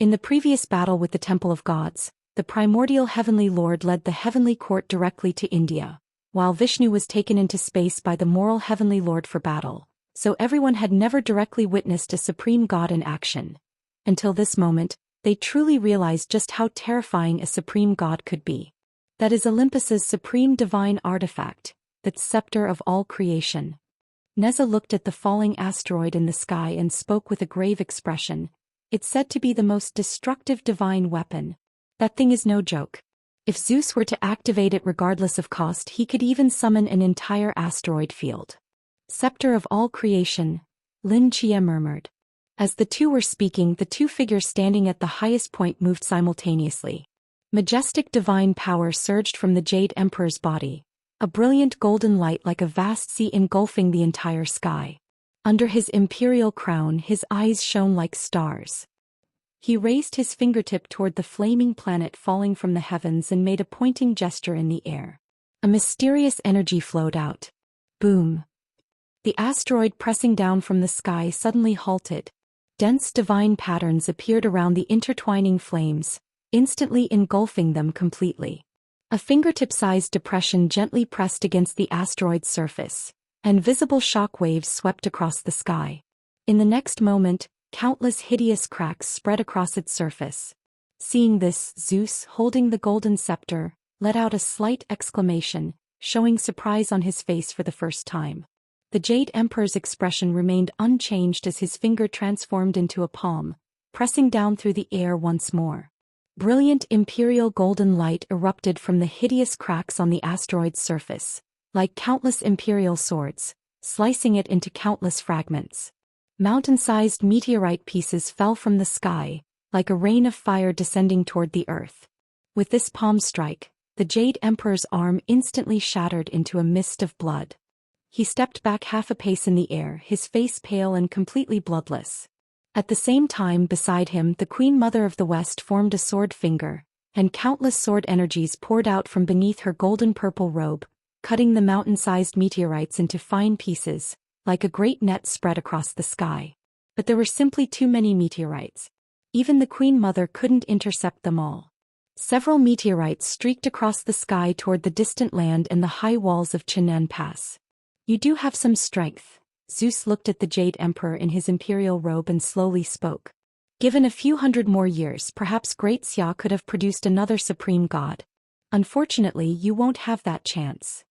In the previous battle with the Temple of Gods, the primordial Heavenly Lord led the Heavenly Court directly to India, while Vishnu was taken into space by the moral Heavenly Lord for battle, so everyone had never directly witnessed a supreme god in action. Until this moment, they truly realized just how terrifying a supreme god could be. That is Olympus's supreme divine artifact, the scepter of all creation. Neza looked at the falling asteroid in the sky and spoke with a grave expression. It's said to be the most destructive divine weapon. That thing is no joke. If Zeus were to activate it regardless of cost, he could even summon an entire asteroid field. Scepter of all creation, Lin Chia murmured. As the two were speaking, the two figures standing at the highest point moved simultaneously. Majestic divine power surged from the Jade Emperor's body, a brilliant golden light like a vast sea engulfing the entire sky. Under his imperial crown, his eyes shone like stars. He raised his fingertip toward the flaming planet falling from the heavens and made a pointing gesture in the air. A mysterious energy flowed out. Boom! The asteroid pressing down from the sky suddenly halted. Dense divine patterns appeared around the intertwining flames, instantly engulfing them completely. A fingertip-sized depression gently pressed against the asteroid's surface, and visible shock waves swept across the sky. In the next moment, countless hideous cracks spread across its surface. Seeing this, Zeus, holding the golden scepter, let out a slight exclamation, showing surprise on his face for the first time. The Jade Emperor's expression remained unchanged as his finger transformed into a palm, pressing down through the air once more. Brilliant imperial golden light erupted from the hideous cracks on the asteroid's surface, like countless imperial swords, slicing it into countless fragments. Mountain-sized meteorite pieces fell from the sky, like a rain of fire descending toward the earth. With this palm strike, the Jade Emperor's arm instantly shattered into a mist of blood. He stepped back half a pace in the air, his face pale and completely bloodless. At the same time, beside him, the Queen Mother of the West formed a sword finger, and countless sword energies poured out from beneath her golden-purple robe, cutting the mountain-sized meteorites into fine pieces, like a great net spread across the sky. But there were simply too many meteorites. Even the Queen Mother couldn't intercept them all. Several meteorites streaked across the sky toward the distant land and the high walls of Chinen Pass. You do have some strength. Zeus looked at the Jade Emperor in his imperial robe and slowly spoke. Given a few hundred more years, perhaps Great Xia could have produced another supreme god. Unfortunately, you won't have that chance.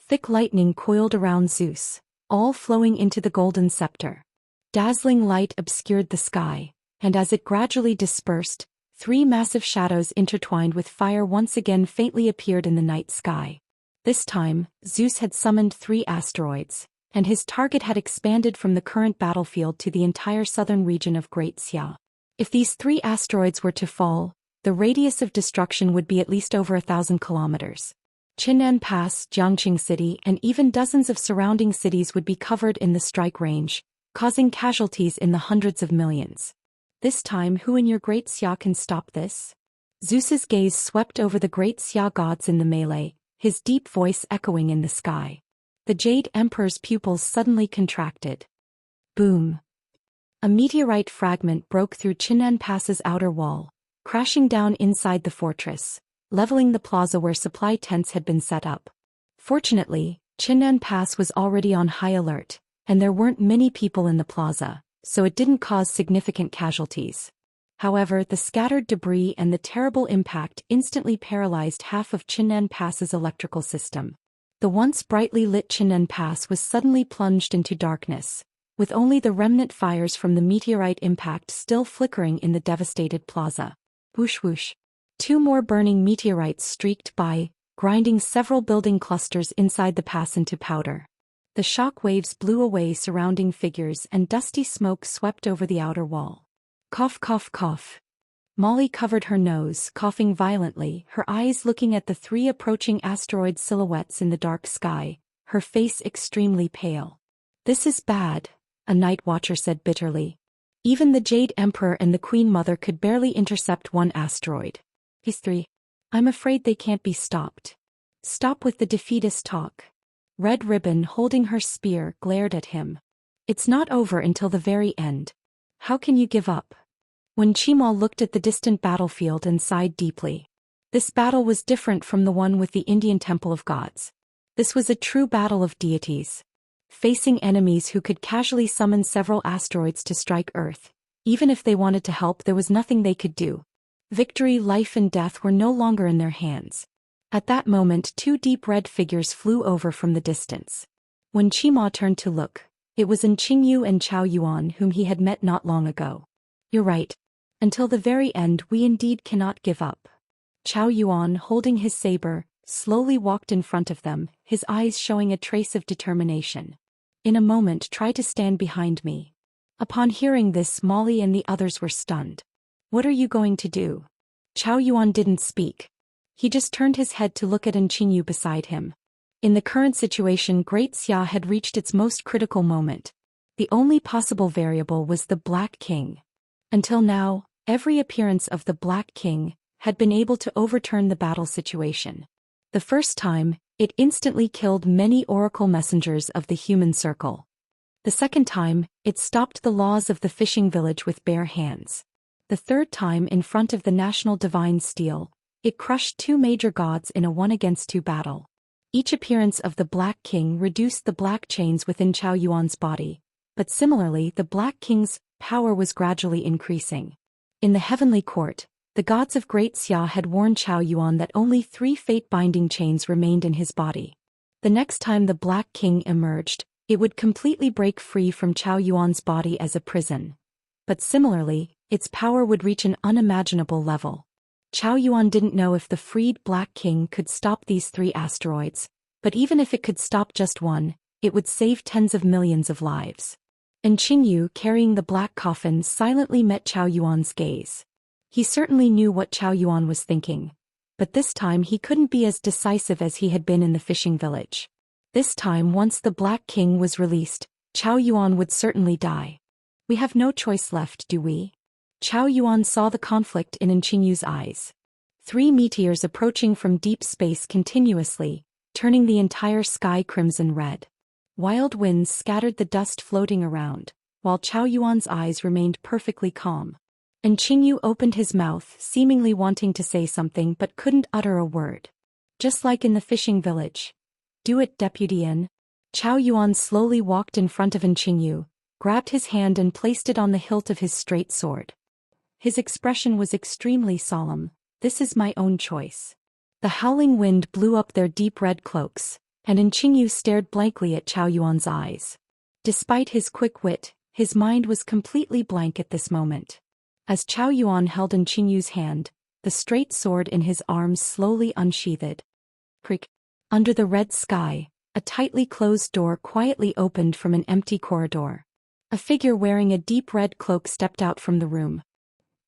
Thick lightning coiled around Zeus, all flowing into the golden scepter. Dazzling light obscured the sky, and as it gradually dispersed, three massive shadows intertwined with fire once again faintly appeared in the night sky. This time, Zeus had summoned 3 asteroids, and his target had expanded from the current battlefield to the entire southern region of Great Xia. If these 3 asteroids were to fall, the radius of destruction would be at least over 1,000 kilometers. Chinen Pass, Jiangqing City, and even dozens of surrounding cities would be covered in the strike range, causing casualties in the hundreds of millions. This time, who in your Great Xia can stop this? Zeus's gaze swept over the Great Xia gods in the melee, his deep voice echoing in the sky. The Jade Emperor's pupils suddenly contracted. Boom! A meteorite fragment broke through Chinen Pass's outer wall, crashing down inside the fortress, leveling the plaza where supply tents had been set up. Fortunately, Chinen Pass was already on high alert, and there weren't many people in the plaza, so it didn't cause significant casualties. However, the scattered debris and the terrible impact instantly paralyzed half of Chinen Pass's electrical system. The once brightly lit Chinen Pass was suddenly plunged into darkness, with only the remnant fires from the meteorite impact still flickering in the devastated plaza. Whoosh whoosh. 2 more burning meteorites streaked by, grinding several building clusters inside the pass into powder. The shock waves blew away surrounding figures and dusty smoke swept over the outer wall. Cough cough cough. Molly covered her nose, coughing violently, her eyes looking at the 3 approaching asteroid silhouettes in the dark sky, her face extremely pale. This is bad, a night watcher said bitterly. Even the Jade Emperor and the Queen Mother could barely intercept one asteroid. These 3. I'm afraid they can't be stopped. Stop with the defeatist talk. Red Ribbon, holding her spear, glared at him. It's not over until the very end. How can you give up? When Chima looked at the distant battlefield and sighed deeply. This battle was different from the one with the Indian Temple of Gods. This was a true battle of deities. Facing enemies who could casually summon several asteroids to strike Earth. Even if they wanted to help, there was nothing they could do. Victory, life and death were no longer in their hands. At that moment, two deep red figures flew over from the distance. When Chima turned to look, it was Qingyu and Chao Yuan whom he had met not long ago. You're right. Until the very end we indeed cannot give up. Chao Yuan, holding his saber, slowly walked in front of them, his eyes showing a trace of determination. In a moment, try to stand behind me. Upon hearing this, Molly and the others were stunned. What are you going to do? Chao Yuan didn't speak. He just turned his head to look at Qingyu beside him. In the current situation, Great Xia had reached its most critical moment. The only possible variable was the Black King. Until now, every appearance of the Black King had been able to overturn the battle situation. The first time, it instantly killed many oracle messengers of the human circle. The second time, it stopped the laws of the fishing village with bare hands. The third time, in front of the national divine steel, it crushed two major gods in a 1-against-2 battle. Each appearance of the Black King reduced the black chains within Chao Yuan's body, but similarly the Black King's power was gradually increasing. In the heavenly court, the gods of Great Xia had warned Chao Yuan that only 3 fate-binding chains remained in his body. The next time the Black King emerged, it would completely break free from Chao Yuan's body as a prison. But similarly, its power would reach an unimaginable level. Chao Yuan didn't know if the freed Black King could stop these 3 asteroids, but even if it could stop just one, it would save tens of millions of lives. And Qingyu, carrying the black coffin, silently met Chao Yuan's gaze. He certainly knew what Chao Yuan was thinking, but this time he couldn't be as decisive as he had been in the fishing village. This time, once the Black King was released, Chao Yuan would certainly die. We have no choice left, do we? Chao Yuan saw the conflict in Qingyu's eyes. 3 meteors approaching from deep space continuously, turning the entire sky crimson red. Wild winds scattered the dust floating around, while Chao Yuan's eyes remained perfectly calm. And Qingyu opened his mouth, seemingly wanting to say something but couldn't utter a word. Just like in the fishing village. Do it, Deputy Yin. Chao Yuan slowly walked in front of Qingyu, grabbed his hand and placed it on the hilt of his straight sword. His expression was extremely solemn. This is my own choice. The howling wind blew up their deep red cloaks, and Qingyu stared blankly at Chao Yuan's eyes. Despite his quick wit, his mind was completely blank at this moment. As Chao Yuan held Qingyu's hand, the straight sword in his arms slowly unsheathed. Creak. Under the red sky, a tightly closed door quietly opened from an empty corridor. A figure wearing a deep red cloak stepped out from the room.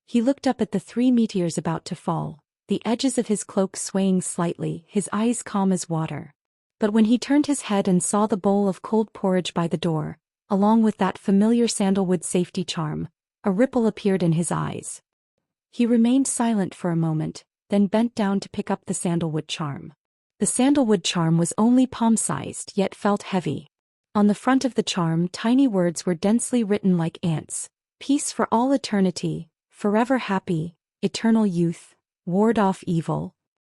He looked up at the 3 meteors about to fall, the edges of his cloak swaying slightly, his eyes calm as water. But when he turned his head and saw the bowl of cold porridge by the door, along with that familiar sandalwood safety charm, a ripple appeared in his eyes. He remained silent for a moment, then bent down to pick up the sandalwood charm. The sandalwood charm was only palm-sized yet felt heavy. On the front of the charm, tiny words were densely written like ants. Peace for all eternity, forever happy, eternal youth, ward off evil.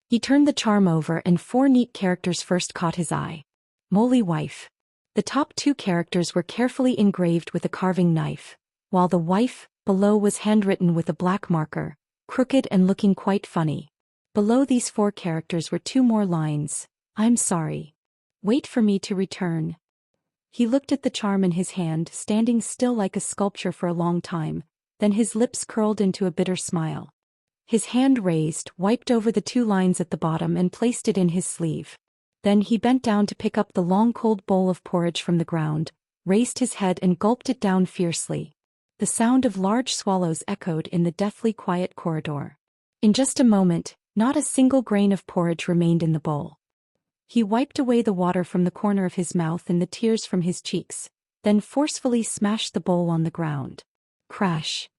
He turned the charm over and 4 neat characters first caught his eye. Moly wife. The top 2 characters were carefully engraved with a carving knife, while the wife below was handwritten with a black marker, crooked and looking quite funny. Below these 4 characters were 2 more lines. I'm sorry. Wait for me to return. He looked at the charm in his hand, standing still like a sculpture for a long time, then his lips curled into a bitter smile. His hand raised, wiped over the 2 lines at the bottom and placed it in his sleeve. Then he bent down to pick up the long cold bowl of porridge from the ground, raised his head and gulped it down fiercely. The sound of large swallows echoed in the deathly quiet corridor. In just a moment, not a single grain of porridge remained in the bowl. He wiped away the water from the corner of his mouth and the tears from his cheeks, then forcefully smashed the bowl on the ground. Crash.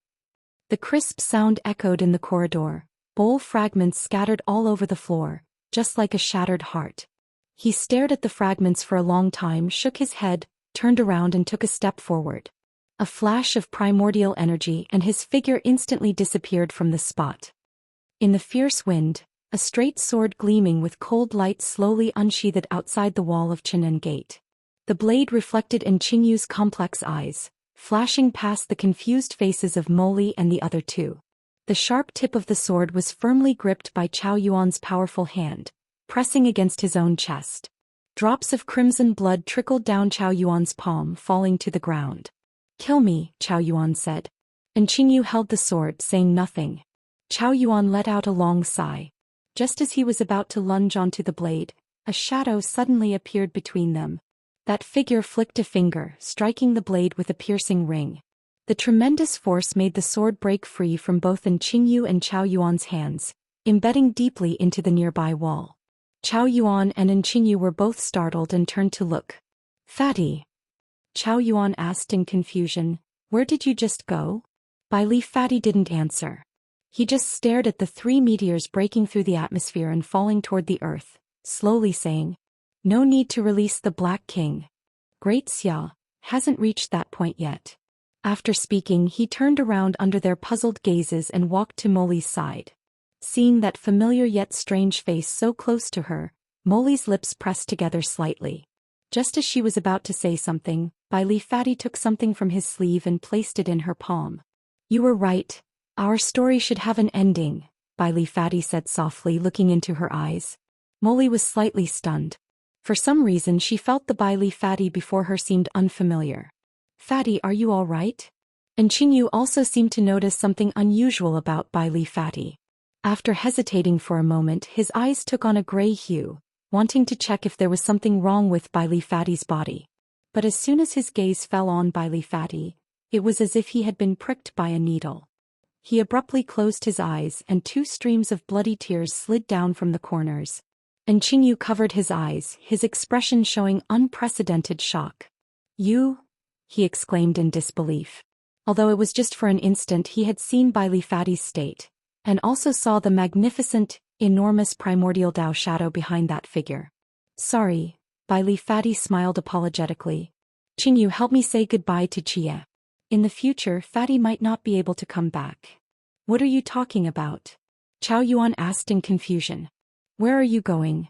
The crisp sound echoed in the corridor, bowl fragments scattered all over the floor, just like a shattered heart. He stared at the fragments for a long time, shook his head, turned around and took a step forward. A flash of primordial energy and his figure instantly disappeared from the spot. In the fierce wind, a straight sword gleaming with cold light slowly unsheathed outside the wall of Chinen Gate. The blade reflected in Qingyu's complex eyes, flashing past the confused faces of Moli and the other two. The sharp tip of the sword was firmly gripped by Chao Yuan's powerful hand, pressing against his own chest. Drops of crimson blood trickled down Chao Yuan's palm, falling to the ground. "Kill me," Chao Yuan said. And Qingyu held the sword, saying nothing. Chao Yuan let out a long sigh. Just as he was about to lunge onto the blade, a shadow suddenly appeared between them. That figure flicked a finger, striking the blade with a piercing ring. The tremendous force made the sword break free from both Qingyu and Chao Yuan's hands, embedding deeply into the nearby wall. Chao Yuan and Qingyu were both startled and turned to look. "Fatty?" Chao Yuan asked in confusion, "Where did you just go?" Bai Li Fatty didn't answer. He just stared at the three meteors breaking through the atmosphere and falling toward the earth, slowly saying, "No need to release the Black King. Great Xia hasn't reached that point yet." After speaking, he turned around under their puzzled gazes and walked to Moli's side. Seeing that familiar yet strange face so close to her, Moli's lips pressed together slightly. Just as she was about to say something, Bai Li Fatty took something from his sleeve and placed it in her palm. "You were right. Our story should have an ending," Bai Li Fatty said softly, looking into her eyes. Moli was slightly stunned. For some reason she felt the Bai Li Fatty before her seemed unfamiliar. "Fatty, are you all right?" And Qingyu also seemed to notice something unusual about Bai Li Fatty. After hesitating for a moment, his eyes took on a gray hue, wanting to check if there was something wrong with Bai Li Fatty's body. But as soon as his gaze fell on Bai Li Fatty, it was as if he had been pricked by a needle. He abruptly closed his eyes and 2 streams of bloody tears slid down from the corners. And Qingyu covered his eyes, his expression showing unprecedented shock. "You?" he exclaimed in disbelief. Although it was just for an instant, he had seen Bai Li Fatty's state, and also saw the magnificent, enormous primordial Dao shadow behind that figure. "Sorry," Bai Li Fatty smiled apologetically. "Qingyu, help me say goodbye to Chia. In the future, Fatty might not be able to come back." "What are you talking about?" Chao Yuan asked in confusion. "Where are you going?"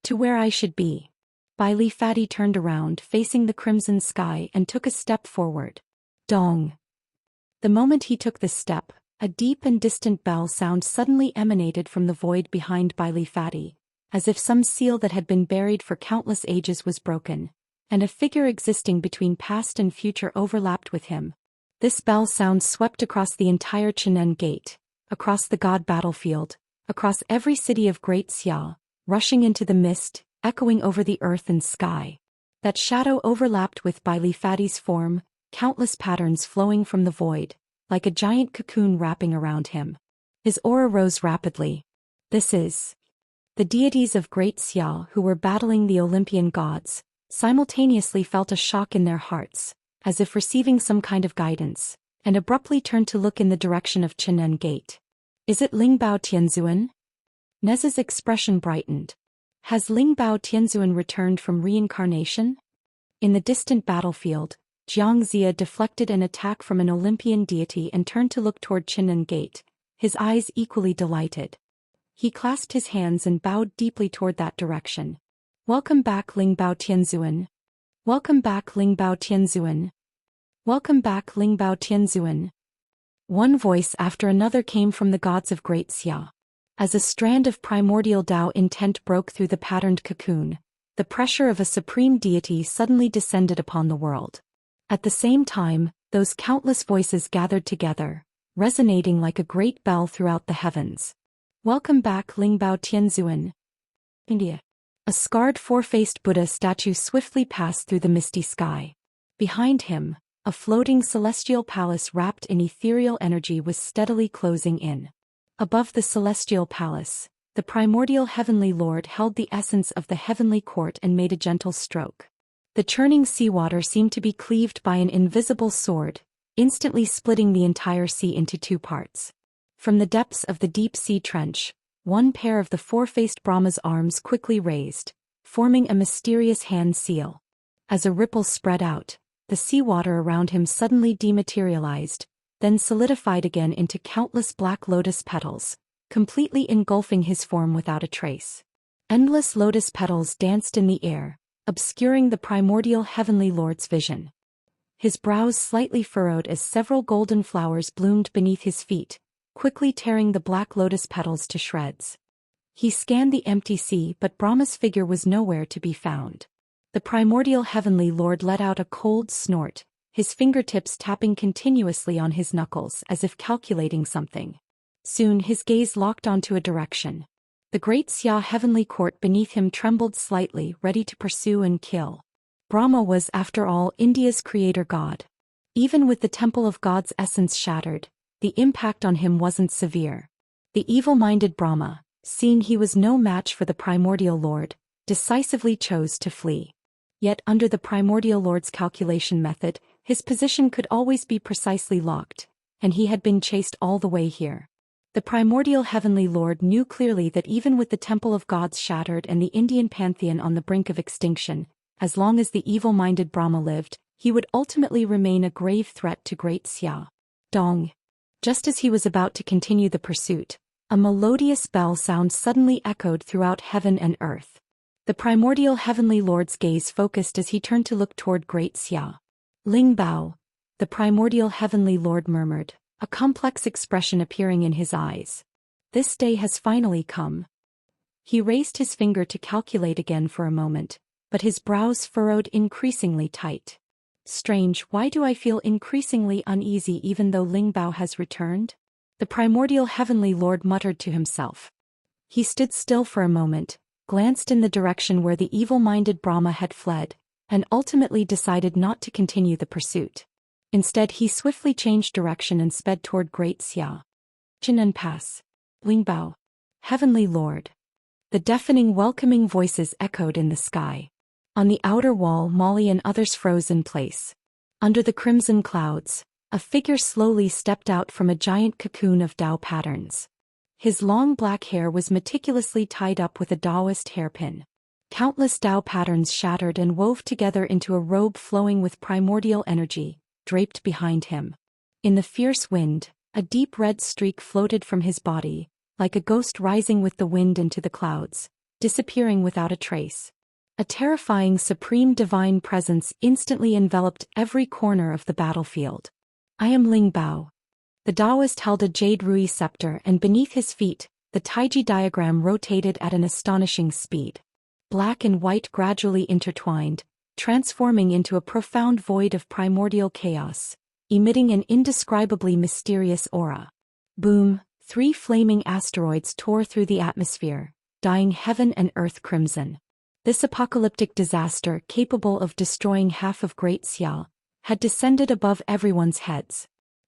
"To where I should be." Bai Li Fatty turned around, facing the crimson sky, and took a step forward. Dong. The moment he took this step, a deep and distant bell sound suddenly emanated from the void behind Bai Li Fatty, as if some seal that had been buried for countless ages was broken, and a figure existing between past and future overlapped with him. This bell sound swept across the entire Chinen Gate, across the god battlefield, across every city of Great Xia, rushing into the mist, echoing over the earth and sky. That shadow overlapped with Bai Li Fatty's form, countless patterns flowing from the void, like a giant cocoon wrapping around him. His aura rose rapidly. This is the deities of Great Xia who were battling the Olympian gods, simultaneously felt a shock in their hearts, as if receiving some kind of guidance, and abruptly turned to look in the direction of Chinen Gate. "Is it Lingbao Tianzuan?" Nez's expression brightened. Has Lingbao Tianzuan returned from reincarnation? In the distant battlefield, Jiang Zia deflected an attack from an Olympian deity and turned to look toward Chinen Gate, his eyes equally delighted. He clasped his hands and bowed deeply toward that direction. "Welcome back, Lingbao Tianzuan. Welcome back, Lingbao Tianzuan. Welcome back, Lingbao Tianzuan." One voice after another came from the gods of Great Xia. As a strand of primordial Dao intent broke through the patterned cocoon, the pressure of a supreme deity suddenly descended upon the world. At the same time, those countless voices gathered together, resonating like a great bell throughout the heavens. "Welcome back, Lingbao Tianzuan." India. A scarred four-faced Buddha statue swiftly passed through the misty sky. Behind him, a floating celestial palace wrapped in ethereal energy was steadily closing in. Above the celestial palace, the primordial heavenly lord held the essence of the heavenly court and made a gentle stroke. The churning seawater seemed to be cleaved by an invisible sword, instantly splitting the entire sea into 2 parts. From the depths of the deep sea trench, one pair of the four-faced Brahma's arms quickly raised, forming a mysterious hand seal. As a ripple spread out, the seawater around him suddenly dematerialized, then solidified again into countless black lotus petals, completely engulfing his form without a trace. Endless lotus petals danced in the air, obscuring the primordial heavenly lord's vision. His brows slightly furrowed as several golden flowers bloomed beneath his feet, quickly tearing the black lotus petals to shreds. He scanned the empty sea, but Brahma's figure was nowhere to be found. The primordial heavenly lord let out a cold snort, his fingertips tapping continuously on his knuckles as if calculating something. Soon his gaze locked onto a direction. The great Xia heavenly court beneath him trembled slightly, ready to pursue and kill. Brahma was, after all, India's creator god. Even with the temple of God's essence shattered, the impact on him wasn't severe. The evil-minded Brahma, seeing he was no match for the primordial lord, decisively chose to flee. Yet under the primordial lord's calculation method, his position could always be precisely locked, and he had been chased all the way here. The primordial heavenly lord knew clearly that even with the temple of gods shattered and the Indian pantheon on the brink of extinction, as long as the evil-minded Brahma lived, he would ultimately remain a grave threat to great Xia. Dong. Just as he was about to continue the pursuit, a melodious bell sound suddenly echoed throughout heaven and earth. The primordial heavenly lord's gaze focused as he turned to look toward great Xia. Ling Bao, the primordial heavenly lord murmured, a complex expression appearing in his eyes. This day has finally come. He raised his finger to calculate again for a moment, but his brows furrowed increasingly tight. Strange, why do I feel increasingly uneasy even though Ling Bao has returned? The primordial heavenly lord muttered to himself. He stood still for a moment, glanced in the direction where the evil-minded Brahma had fled, and ultimately decided not to continue the pursuit. Instead he swiftly changed direction and sped toward Great Xia. Jinan Pass. Ling Bao. Heavenly Lord. The deafening welcoming voices echoed in the sky. On the outer wall, Molly and others froze in place. Under the crimson clouds, a figure slowly stepped out from a giant cocoon of Tao patterns. His long black hair was meticulously tied up with a Taoist hairpin. Countless Tao patterns shattered and wove together into a robe flowing with primordial energy, draped behind him. In the fierce wind, a deep red streak floated from his body, like a ghost rising with the wind into the clouds, disappearing without a trace. A terrifying supreme divine presence instantly enveloped every corner of the battlefield. I am Ling Bao. The Taoist held a jade rui scepter, and beneath his feet, the Taiji diagram rotated at an astonishing speed. Black and white gradually intertwined, transforming into a profound void of primordial chaos, emitting an indescribably mysterious aura. Boom! 3 flaming asteroids tore through the atmosphere, dyeing heaven and earth crimson. This apocalyptic disaster, capable of destroying half of Great Xia, had descended above everyone's heads.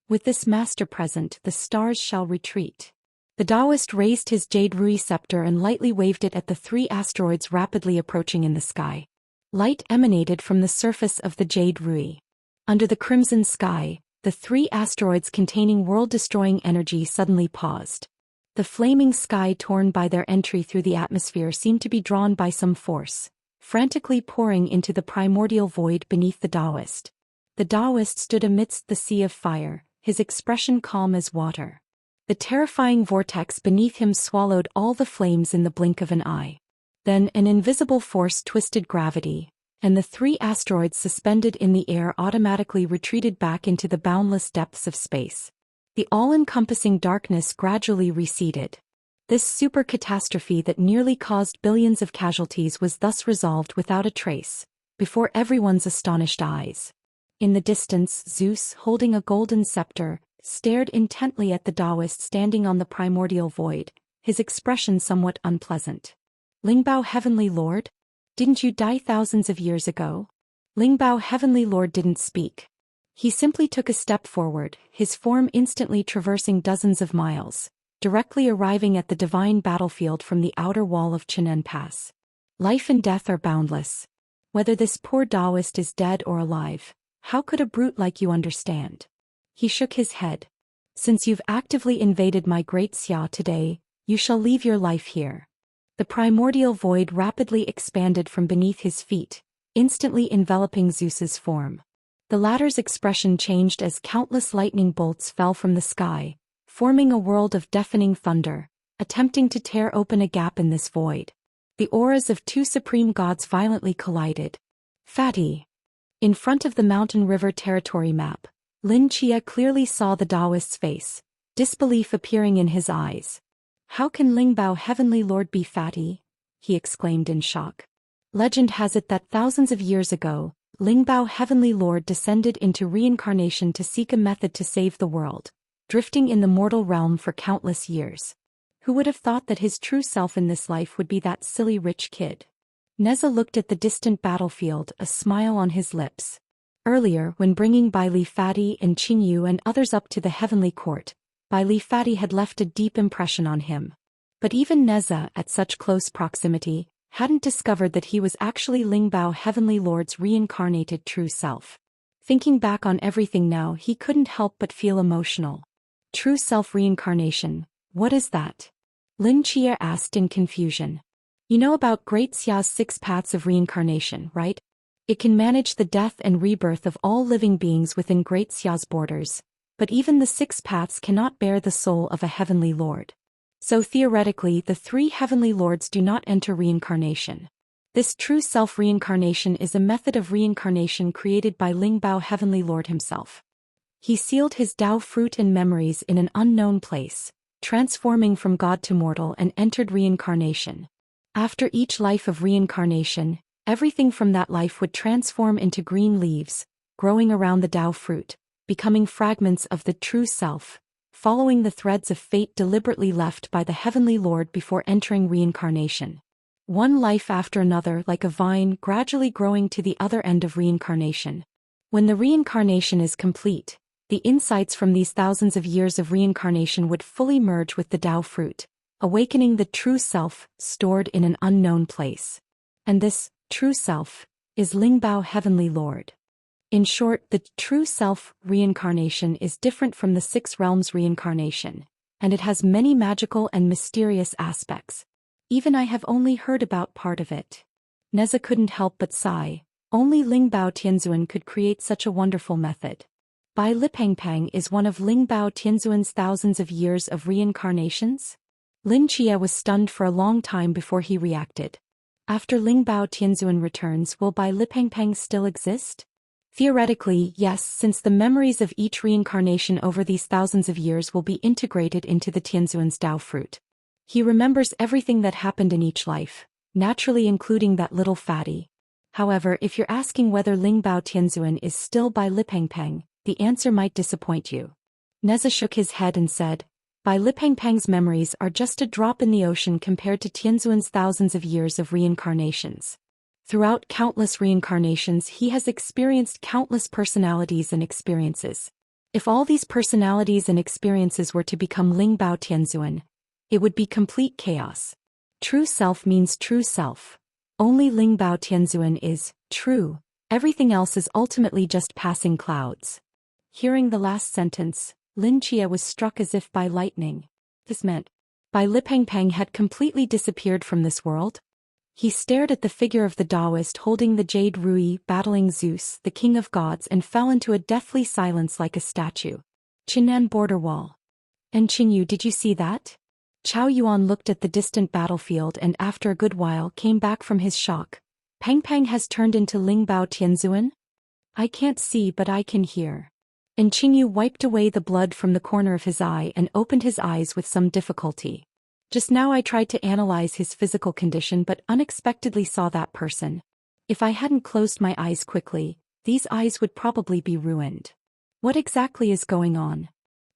With this master present, the stars shall retreat. The Taoist raised his jade rui scepter and lightly waved it at the 3 asteroids rapidly approaching in the sky. Light emanated from the surface of the jade rui. Under the crimson sky, the 3 asteroids containing world-destroying energy suddenly paused. The flaming sky torn by their entry through the atmosphere seemed to be drawn by some force, frantically pouring into the primordial void beneath the Taoist. The Taoist stood amidst the sea of fire, his expression calm as water. The terrifying vortex beneath him swallowed all the flames in the blink of an eye. Then an invisible force twisted gravity, and the 3 asteroids suspended in the air automatically retreated back into the boundless depths of space. The all-encompassing darkness gradually receded. This super catastrophe that nearly caused billions of casualties was thus resolved without a trace, before everyone's astonished eyes. In the distance, Zeus, holding a golden scepter, stared intently at the Taoist standing on the primordial void, his expression somewhat unpleasant. Ling Bao, Heavenly Lord? Didn't you die thousands of years ago? Ling Bao, Heavenly Lord didn't speak. He simply took a step forward, his form instantly traversing dozens of miles, directly arriving at the divine battlefield from the outer wall of Chinen Pass. Life and death are boundless. Whether this poor Taoist is dead or alive, how could a brute like you understand? He shook his head. Since you've actively invaded my great Xia today, you shall leave your life here. The primordial void rapidly expanded from beneath his feet, instantly enveloping Zeus's form. The latter's expression changed as countless lightning bolts fell from the sky, forming a world of deafening thunder, attempting to tear open a gap in this void. The auras of two supreme gods violently collided. Fatty. In front of the mountain river territory map, Lin Chia clearly saw the Taoist's face, disbelief appearing in his eyes. "How can Lingbao Heavenly Lord be Fatty?" he exclaimed in shock. Legend has it that thousands of years ago, Lingbao Heavenly Lord descended into reincarnation to seek a method to save the world, drifting in the mortal realm for countless years. Who would have thought that his true self in this life would be that silly rich kid? Neza looked at the distant battlefield, a smile on his lips. Earlier, when bringing Bai Li Fati and Qingyu and others up to the heavenly court, Bai Li Fati had left a deep impression on him. But even Neza, at such close proximity, hadn't discovered that he was actually Lingbao Heavenly Lord's reincarnated true self. Thinking back on everything now, he couldn't help but feel emotional. True self reincarnation, what is that? Lin Chia asked in confusion. You know about Great Xia's 6 paths of reincarnation, right? It can manage the death and rebirth of all living beings within Great Xia's borders, but even the 6 paths cannot bear the soul of a heavenly lord. So theoretically, the 3 heavenly lords do not enter reincarnation. This true self reincarnation is a method of reincarnation created by Lingbao Heavenly Lord himself. He sealed his Tao fruit and memories in an unknown place, transforming from god to mortal, and entered reincarnation. After each life of reincarnation, everything from that life would transform into green leaves, growing around the Tao fruit, becoming fragments of the true self, following the threads of fate deliberately left by the Heavenly Lord before entering reincarnation. One life after another, like a vine gradually growing to the other end of reincarnation. When the reincarnation is complete, the insights from these thousands of years of reincarnation would fully merge with the Tao fruit, awakening the true self, stored in an unknown place. And this true self is Lingbao Heavenly Lord. In short, the true self reincarnation is different from the 6 realms reincarnation, and it has many magical and mysterious aspects. Even I have only heard about part of it. Neza couldn't help but sigh. Only Lingbao Tianzuan could create such a wonderful method. Bai Lipangpang is one of Lingbao Tianzuan's thousands of years of reincarnations? Lin Chia was stunned for a long time before he reacted. After Lingbao Tianzuan returns, will Bai Lipangpang still exist? Theoretically, yes, since the memories of each reincarnation over these thousands of years will be integrated into the Tianzuan's Tao fruit. He remembers everything that happened in each life, naturally including that little fatty. However, if you're asking whether Lingbao Tianzuan is still Bai Lipangpang, the answer might disappoint you. Neza shook his head and said, Bai Lipangpang's memories are just a drop in the ocean compared to Tianzuan's thousands of years of reincarnations. Throughout countless reincarnations, he has experienced countless personalities and experiences. If all these personalities and experiences were to become Lingbao Tianzuan, it would be complete chaos. True self means true self. Only Lingbao Tianzuan is true. Everything else is ultimately just passing clouds. Hearing the last sentence, Lin Chia was struck as if by lightning. This meant Bai Lipangpang had completely disappeared from this world. He stared at the figure of the Taoist holding the jade rui battling Zeus, the king of gods, and fell into a deathly silence like a statue. Qinan border wall. And Qingyu, did you see that? Chao Yuan looked at the distant battlefield and after a good while came back from his shock. Pang has turned into Lingbao Tianzuan? I can't see but I can hear. And Qingyu wiped away the blood from the corner of his eye and opened his eyes with some difficulty. Just now I tried to analyze his physical condition but unexpectedly saw that person. If I hadn't closed my eyes quickly, these eyes would probably be ruined. What exactly is going on?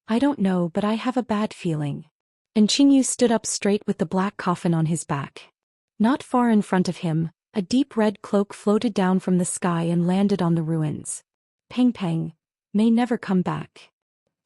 I don't know, but I have a bad feeling. And Qingyu stood up straight with the black coffin on his back. Not far in front of him, a deep red cloak floated down from the sky and landed on the ruins. Pang may never come back.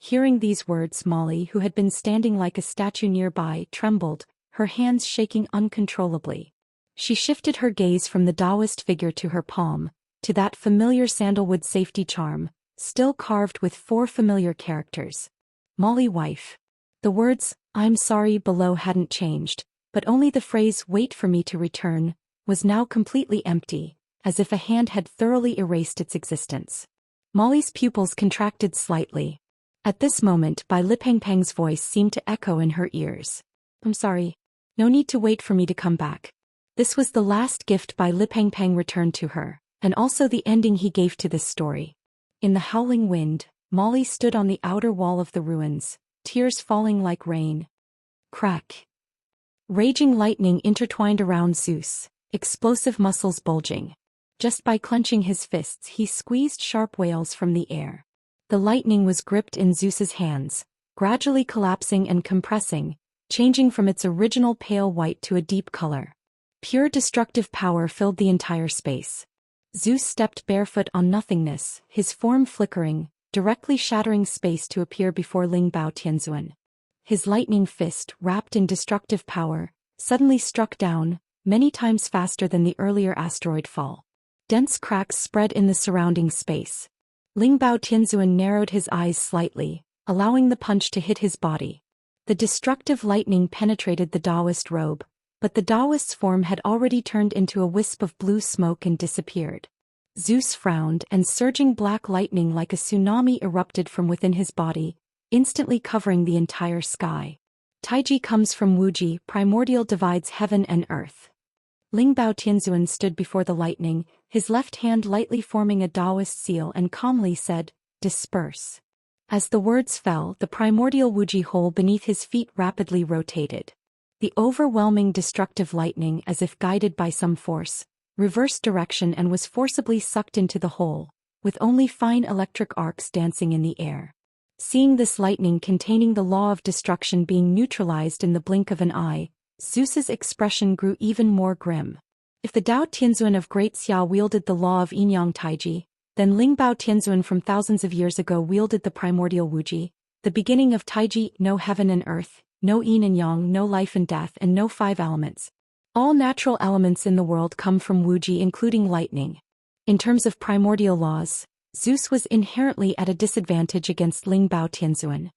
Hearing these words, Molly, who had been standing like a statue nearby, trembled, her hands shaking uncontrollably. She shifted her gaze from the Taoist figure to her palm, to that familiar sandalwood safety charm, still carved with 4 familiar characters. Molly wife. The words, I'm sorry, below hadn't changed, but only the phrase, wait for me to return, was now completely empty, as if a hand had thoroughly erased its existence. Molly's pupils contracted slightly. At this moment, Bai Lipengpeng's voice seemed to echo in her ears. I'm sorry. No need to wait for me to come back. This was the last gift Bai Lipengpeng returned to her, and also the ending he gave to this story. In the howling wind, Molly stood on the outer wall of the ruins, tears falling like rain. Crack. Raging lightning intertwined around Zeus, explosive muscles bulging. Just by clenching his fists, he squeezed sharp wails from the air. The lightning was gripped in Zeus's hands, gradually collapsing and compressing, changing from its original pale white to a deep color. Pure destructive power filled the entire space. Zeus stepped barefoot on nothingness, his form flickering, directly shattering space to appear before Ling Bao Tianzuan. His lightning fist, wrapped in destructive power, suddenly struck down, many times faster than the earlier asteroid fall. Dense cracks spread in the surrounding space. Ling Bao Tianzuan narrowed his eyes slightly, allowing the punch to hit his body. The destructive lightning penetrated the Taoist robe, but the Taoist's form had already turned into a wisp of blue smoke and disappeared. Zeus frowned, and surging black lightning like a tsunami erupted from within his body, instantly covering the entire sky. Taiji comes from Wuji, primordial divides heaven and earth. Ling Bao Tianzuan stood before the lightning, his left hand lightly forming a Taoist seal, and calmly said, "Disperse." As the words fell, the primordial Wuji hole beneath his feet rapidly rotated. The overwhelming destructive lightning, as if guided by some force, reversed direction and was forcibly sucked into the hole, with only fine electric arcs dancing in the air. Seeing this lightning containing the law of destruction being neutralized in the blink of an eye, Zeus's expression grew even more grim. If the Tao Tianzuan of Great Xia wielded the law of Yin-Yang Taiji, then Ling Bao Tianzuan from thousands of years ago wielded the primordial Wuji, the beginning of Taiji, no heaven and earth, no yin and yang, no life and death, and no five elements. All natural elements in the world come from Wuji, including lightning. In terms of primordial laws, Zeus was inherently at a disadvantage against Ling Bao Tianzuan.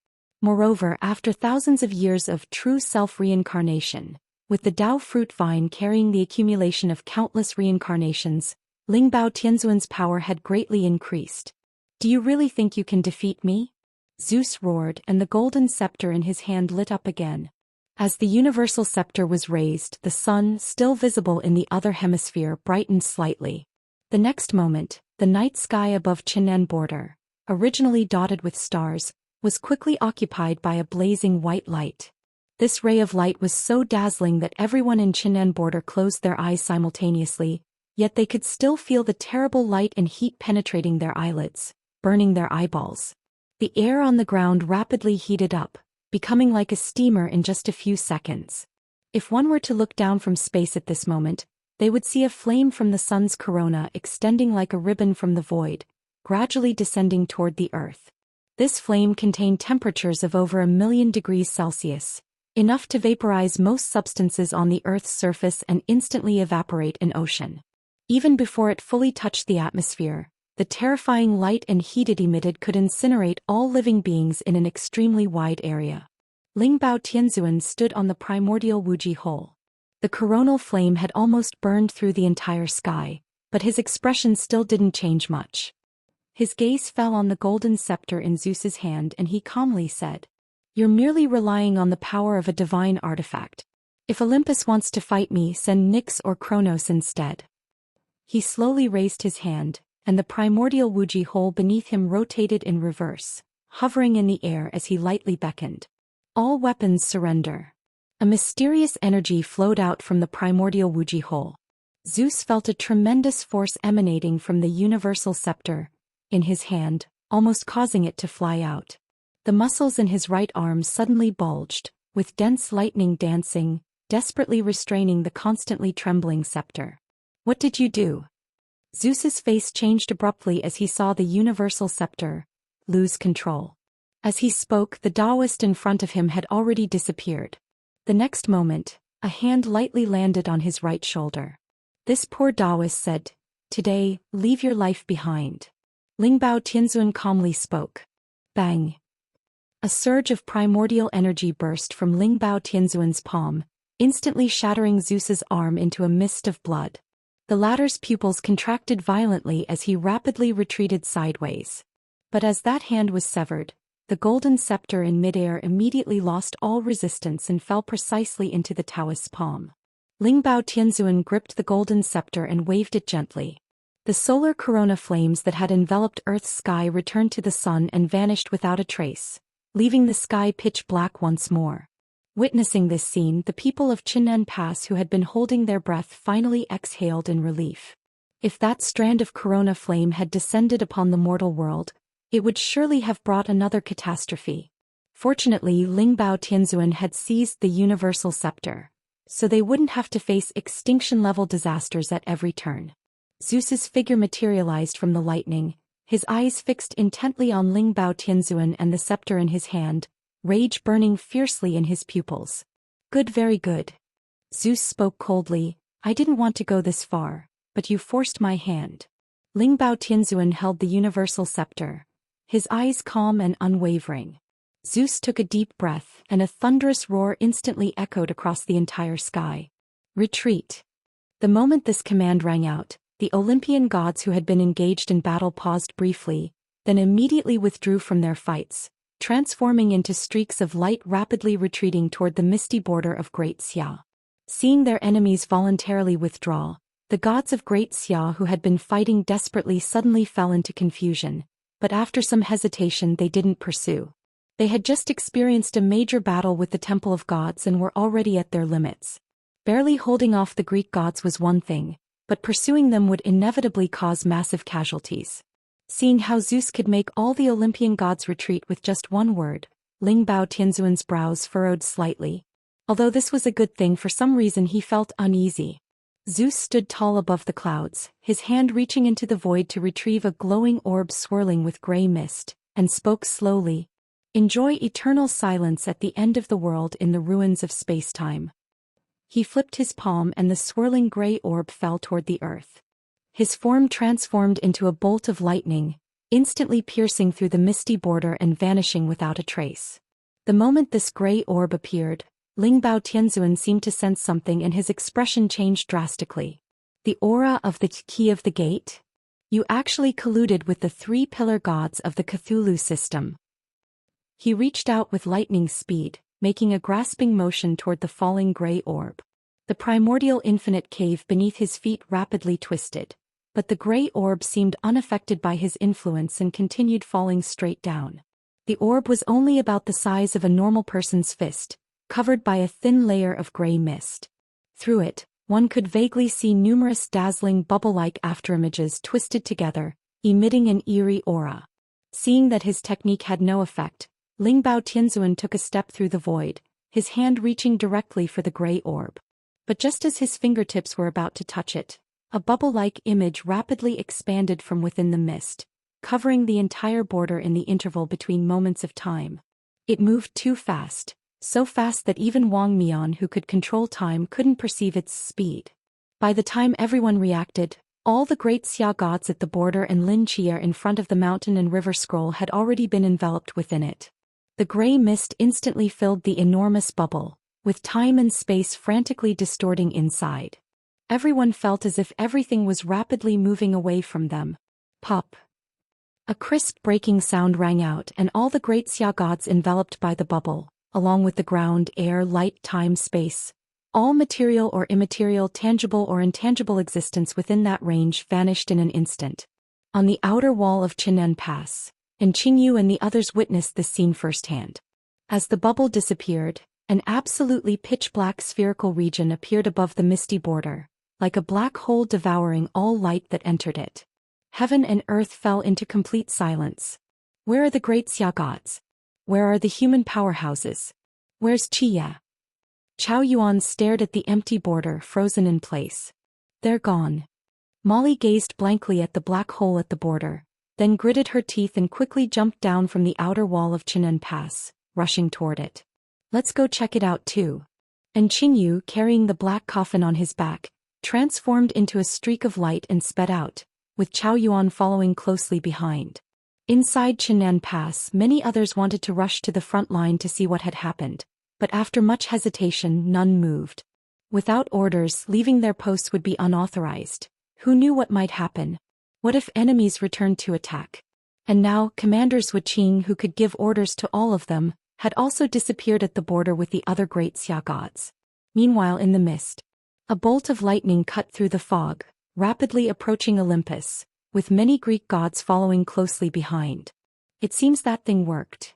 Moreover, after thousands of years of true self-reincarnation, with the Tao fruit vine carrying the accumulation of countless reincarnations, Ling Bao Tianzuan's power had greatly increased. "Do you really think you can defeat me?" Zeus roared, and the golden scepter in his hand lit up again. As the universal scepter was raised, the sun, still visible in the other hemisphere, brightened slightly. The next moment, the night sky above Cheng'an border, originally dotted with stars, was quickly occupied by a blazing white light. This ray of light was so dazzling that everyone in Cheng'an border closed their eyes simultaneously, yet they could still feel the terrible light and heat penetrating their eyelids, burning their eyeballs. The air on the ground rapidly heated up, becoming like a steamer in just a few seconds. If one were to look down from space at this moment, they would see a flame from the sun's corona extending like a ribbon from the void, gradually descending toward the earth. This flame contained temperatures of over 1,000,000 degrees Celsius, enough to vaporize most substances on the Earth's surface and instantly evaporate an ocean. Even before it fully touched the atmosphere, the terrifying light and heat it emitted could incinerate all living beings in an extremely wide area. Ling Bao Tianzuan stood on the primordial Wuji hole. The coronal flame had almost burned through the entire sky, but his expression still didn't change much. His gaze fell on the golden scepter in Zeus's hand, and he calmly said, "You're merely relying on the power of a divine artifact. If Olympus wants to fight me, send Nyx or Kronos instead." He slowly raised his hand, and the primordial Wuji hole beneath him rotated in reverse, hovering in the air as he lightly beckoned. "All weapons surrender." A mysterious energy flowed out from the primordial Wuji hole. Zeus felt a tremendous force emanating from the universal scepter in his hand, almost causing it to fly out. The muscles in his right arm suddenly bulged, with dense lightning dancing, desperately restraining the constantly trembling scepter. "What did you do?" Zeus's face changed abruptly as he saw the universal scepter lose control. As he spoke, the Taoist in front of him had already disappeared. The next moment, a hand lightly landed on his right shoulder. This poor Taoist said, "Today, leave your life behind." Ling Bao Tianzuan calmly spoke. Bang! A surge of primordial energy burst from Ling Bao Tianzuan's palm, instantly shattering Zeus's arm into a mist of blood. The latter's pupils contracted violently as he rapidly retreated sideways. But as that hand was severed, the golden scepter in midair immediately lost all resistance and fell precisely into the Taoist's palm. Lingbao Tianzuan gripped the golden scepter and waved it gently. The solar corona flames that had enveloped Earth's sky returned to the sun and vanished without a trace, leaving the sky pitch black once more. Witnessing this scene, the people of Chinen Pass who had been holding their breath finally exhaled in relief. If that strand of corona flame had descended upon the mortal world, it would surely have brought another catastrophe. Fortunately, Lingbao Tianzuan had seized the universal scepter, so they wouldn't have to face extinction-level disasters at every turn. Zeus's figure materialized from the lightning, his eyes fixed intently on Lingbao Tianzuan and the scepter in his hand, rage burning fiercely in his pupils. Good, very good. Zeus spoke coldly, I didn't want to go this far, but you forced my hand. Lingbao Tianzuan held the universal scepter, his eyes calm and unwavering. Zeus took a deep breath, and a thunderous roar instantly echoed across the entire sky. Retreat. The moment this command rang out, the Olympian gods who had been engaged in battle paused briefly, then immediately withdrew from their fights, transforming into streaks of light rapidly retreating toward the misty border of Great Xia. Seeing their enemies voluntarily withdraw, the gods of Great Xia who had been fighting desperately suddenly fell into confusion, but after some hesitation they didn't pursue. They had just experienced a major battle with the Temple of Gods and were already at their limits. Barely holding off the Greek gods was one thing, but pursuing them would inevitably cause massive casualties. Seeing how Zeus could make all the Olympian gods retreat with just one word, Lingbao Tianzuan's brows furrowed slightly. Although this was a good thing, for some reason he felt uneasy. Zeus stood tall above the clouds, his hand reaching into the void to retrieve a glowing orb swirling with gray mist, and spoke slowly. Enjoy eternal silence at the end of the world in the ruins of space-time. He flipped his palm and the swirling gray orb fell toward the earth. His form transformed into a bolt of lightning, instantly piercing through the misty border and vanishing without a trace. The moment this gray orb appeared, Lingbao Tianzuan seemed to sense something and his expression changed drastically. The aura of the key of the gate? You actually colluded with the three-pillar gods of the Cthulhu system. He reached out with lightning speed, making a grasping motion toward the falling gray orb. The primordial infinite cave beneath his feet rapidly twisted, but the gray orb seemed unaffected by his influence and continued falling straight down. The orb was only about the size of a normal person's fist, covered by a thin layer of gray mist. Through it, one could vaguely see numerous dazzling bubble-like afterimages twisted together, emitting an eerie aura. Seeing that his technique had no effect, Lingbao Tianzuan took a step through the void, his hand reaching directly for the gray orb. But just as his fingertips were about to touch it, a bubble-like image rapidly expanded from within the mist, covering the entire border in the interval between moments of time. It moved too fast, so fast that even Wang Mian, who could control time, couldn't perceive its speed. By the time everyone reacted, all the great Xia gods at the border and Lin Chia in front of the mountain and river scroll had already been enveloped within it. The gray mist instantly filled the enormous bubble, with time and space frantically distorting inside. Everyone felt as if everything was rapidly moving away from them. Pop! A crisp breaking sound rang out and all the great Xia gods enveloped by the bubble, along with the ground, air, light, time, space, all material or immaterial, tangible or intangible existence within that range vanished in an instant. On the outer wall of Chinen Pass, and Qingyu and the others witnessed this scene firsthand. As the bubble disappeared, an absolutely pitch-black spherical region appeared above the misty border, like a black hole devouring all light that entered it. Heaven and earth fell into complete silence. Where are the great Xia gods? Where are the human powerhouses? Where's Qia? Chao Yuan stared at the empty border, frozen in place. They're gone. Molly gazed blankly at the black hole at the border, then gritted her teeth and quickly jumped down from the outer wall of Chinen Pass, rushing toward it. Let's go check it out too. And Qingyu, carrying the black coffin on his back, transformed into a streak of light and sped out, with Chao Yuan following closely behind. Inside Chinen Pass, many others wanted to rush to the front line to see what had happened, but after much hesitation, none moved. Without orders, leaving their posts would be unauthorized, Who knew what might happen? What if enemies returned to attack? And now, Commander Zhuqing, who could give orders to all of them, had also disappeared at the border with the other great Xia gods. Meanwhile, in the mist, a bolt of lightning cut through the fog, rapidly approaching Olympus, with many Greek gods following closely behind. It seems that thing worked.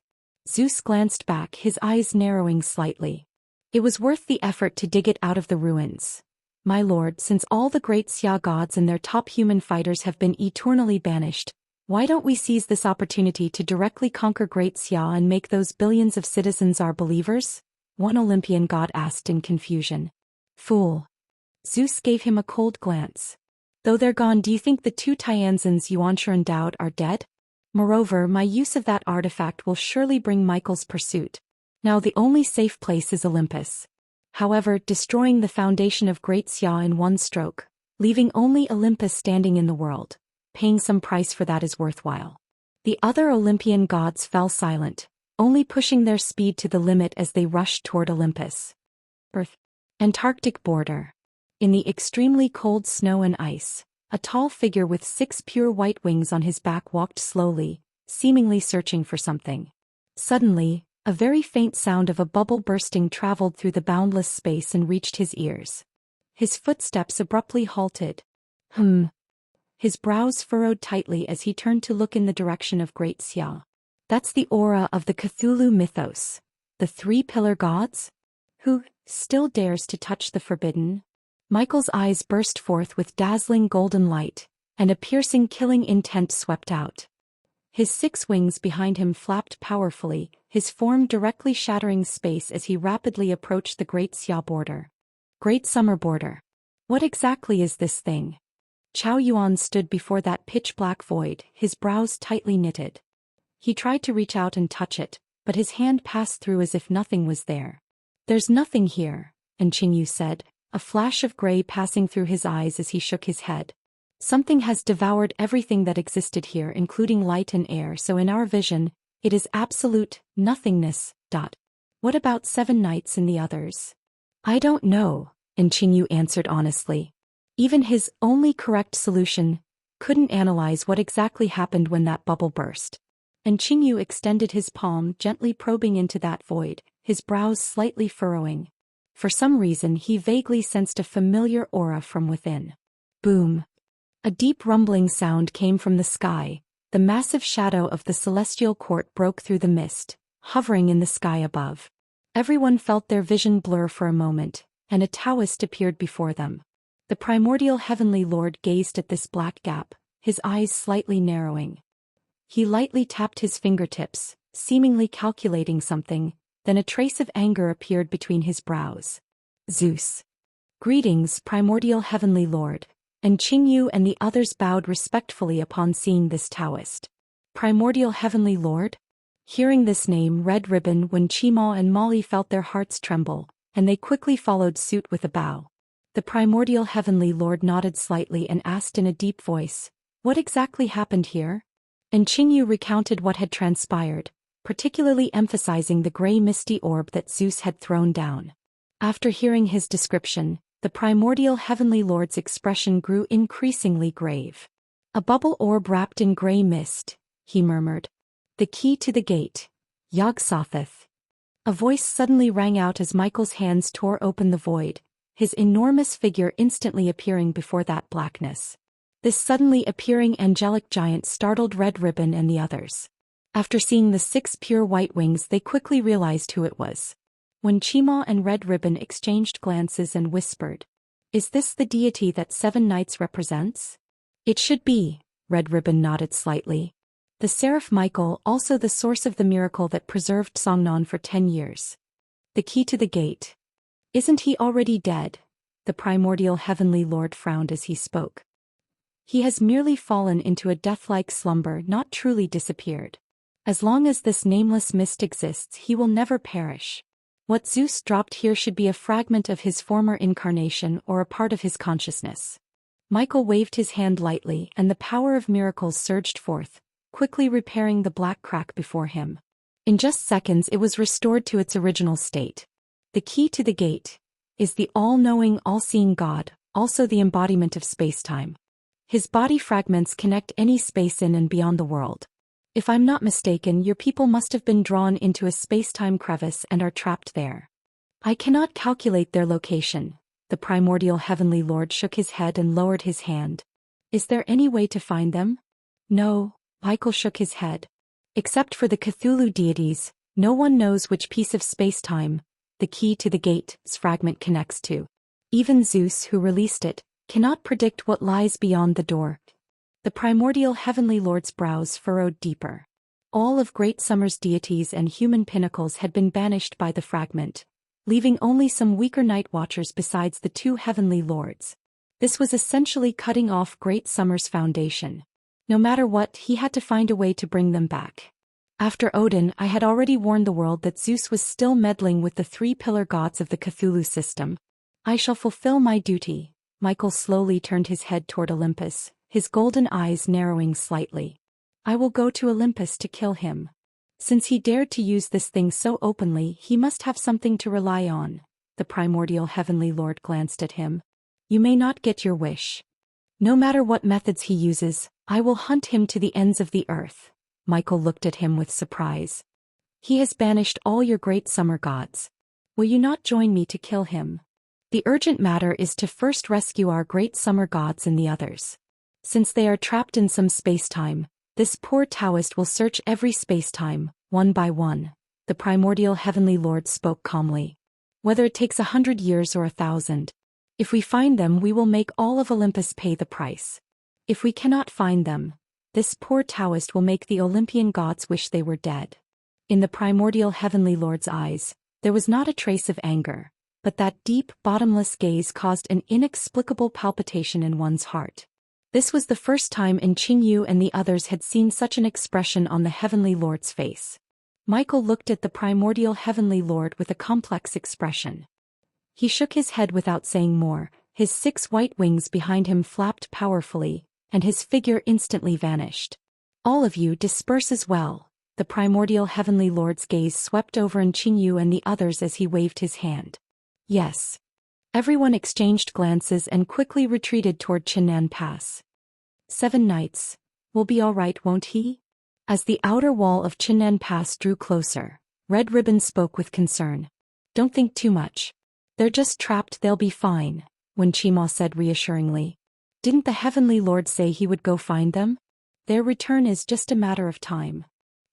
Zeus glanced back, his eyes narrowing slightly. It was worth the effort to dig it out of the ruins. My lord, since all the great Xia gods and their top human fighters have been eternally banished, why don't we seize this opportunity to directly conquer Great Xia and make those billions of citizens our believers? One Olympian god asked in confusion. Fool. Zeus gave him a cold glance. Though they're gone, do you think the two Tianzins Yuanshi endowed are dead? Moreover, my use of that artifact will surely bring Michael's pursuit. Now the only safe place is Olympus. However, destroying the foundation of Great Xia in one stroke, leaving only Olympus standing in the world. Paying some price for that is worthwhile. The other Olympian gods fell silent, only pushing their speed to the limit as they rushed toward Olympus. Earth. Antarctic border. In the extremely cold snow and ice, a tall figure with 6 pure white wings on his back walked slowly, seemingly searching for something. Suddenly, a very faint sound of a bubble bursting traveled through the boundless space and reached his ears. His footsteps abruptly halted. His brows furrowed tightly as he turned to look in the direction of Great Xia. That's the aura of the Cthulhu mythos. The 3-pillar gods? Who still dares to touch the forbidden? Michael's eyes burst forth with dazzling golden light, and a piercing killing intent swept out. His 6 wings behind him flapped powerfully, his form directly shattering space as he rapidly approached the Great Xia border. Great Summer Border. What exactly is this thing? Chao Yuan stood before that pitch-black void, his brows tightly knitted. He tried to reach out and touch it, but his hand passed through as if nothing was there. There's nothing here, and Qingyu said, a flash of gray passing through his eyes as he shook his head. Something has devoured everything that existed here, including light and air, so in our vision, it is absolute nothingness. What about 7 nights and the others? I don't know, and Qingyu answered honestly. Even his only correct solution couldn't analyze what exactly happened when that bubble burst. And Qingyu extended his palm, gently probing into that void, his brows slightly furrowing. For some reason he vaguely sensed a familiar aura from within. Boom. A deep rumbling sound came from the sky. The massive shadow of the celestial court broke through the mist, hovering in the sky above. Everyone felt their vision blur for a moment, and a Taoist appeared before them. The primordial heavenly lord gazed at this black gap, his eyes slightly narrowing. He lightly tapped his fingertips, seemingly calculating something, then a trace of anger appeared between his brows. Zeus. Greetings, primordial heavenly lord, and Qingyu and the others bowed respectfully upon seeing this Taoist. Primordial heavenly lord? Hearing this name, Red Ribbon, Wen Qimo and Molly felt their hearts tremble, and they quickly followed suit with a bow. The primordial heavenly lord nodded slightly and asked in a deep voice, "What exactly happened here?" And Qingyu recounted what had transpired, particularly emphasizing the gray misty orb that Zeus had thrown down. After hearing his description, the primordial heavenly lord's expression grew increasingly grave. "A bubble orb wrapped in gray mist," he murmured. "The key to the gate. Yog-Sothoth." A voice suddenly rang out as Michael's hands tore open the void, his enormous figure instantly appearing before that blackness. This suddenly appearing angelic giant startled Red Ribbon and the others. After seeing the 6 pure white wings, they quickly realized who it was. When Qimo and Red Ribbon exchanged glances and whispered, "Is this the deity that 7 nights represents?" "It should be," Red Ribbon nodded slightly. "The Seraph Michael, also the source of the miracle that preserved Songnon for 10 years. The key to the gate. Isn't he already dead?" The primordial heavenly lord frowned as he spoke. "He has merely fallen into a death-like slumber, not truly disappeared. As long as this nameless mist exists, he will never perish. What Zeus dropped here should be a fragment of his former incarnation or a part of his consciousness." Michael waved his hand lightly and the power of miracles surged forth, quickly repairing the black crack before him. In just seconds it was restored to its original state. The key to the gate is the all-knowing, all-seeing God, also the embodiment of space-time. His body fragments connect any space in and beyond the world. If I'm not mistaken, your people must have been drawn into a space-time crevice and are trapped there. I cannot calculate their location. The primordial heavenly lord shook his head and lowered his hand. Is there any way to find them? No, Michael shook his head. Except for the Cthulhu deities, no one knows which piece of space-time the key to the gate's fragment connects to. Even Zeus, who released it, cannot predict what lies beyond the door. The primordial heavenly lord's brows furrowed deeper. All of Great Summer's deities and human pinnacles had been banished by the fragment, leaving only some weaker night watchers besides the two heavenly lords. This was essentially cutting off Great Summer's foundation. No matter what, he had to find a way to bring them back. After Odin, I had already warned the world that Zeus was still meddling with the three pillar gods of the Cthulhu system. I shall fulfill my duty. Michael slowly turned his head toward Olympus, his golden eyes narrowing slightly. I will go to Olympus to kill him. Since he dared to use this thing so openly, he must have something to rely on. The primordial heavenly lord glanced at him. You may not get your wish. No matter what methods he uses, I will hunt him to the ends of the earth. Michael looked at him with surprise. He has banished all your great summer gods. Will you not join me to kill him? The urgent matter is to first rescue our great summer gods and the others. Since they are trapped in some space-time, this poor Taoist will search every space-time, one by one. The primordial heavenly lord spoke calmly. Whether it takes 100 years or 1,000. If we find them, we will make all of Olympus pay the price. If we cannot find them, this poor Taoist will make the Olympian gods wish they were dead. In the primordial heavenly lord's eyes, there was not a trace of anger, but that deep, bottomless gaze caused an inexplicable palpitation in one's heart. This was the first time Qingyu and the others had seen such an expression on the heavenly lord's face. Michael looked at the primordial heavenly lord with a complex expression. He shook his head without saying more, his 6 white wings behind him flapped powerfully, and his figure instantly vanished. All of you disperse as well. The primordial heavenly lord's gaze swept over Qingyu and the others as he waved his hand. Yes. Everyone exchanged glances and quickly retreated toward Chinnan Pass. 7 nights. Will be all right, won't he? As the outer wall of Chinnan Pass drew closer, Red Ribbon spoke with concern. Don't think too much. They're just trapped, they'll be fine, Wen Qima said reassuringly. Didn't the heavenly lord say he would go find them? Their return is just a matter of time.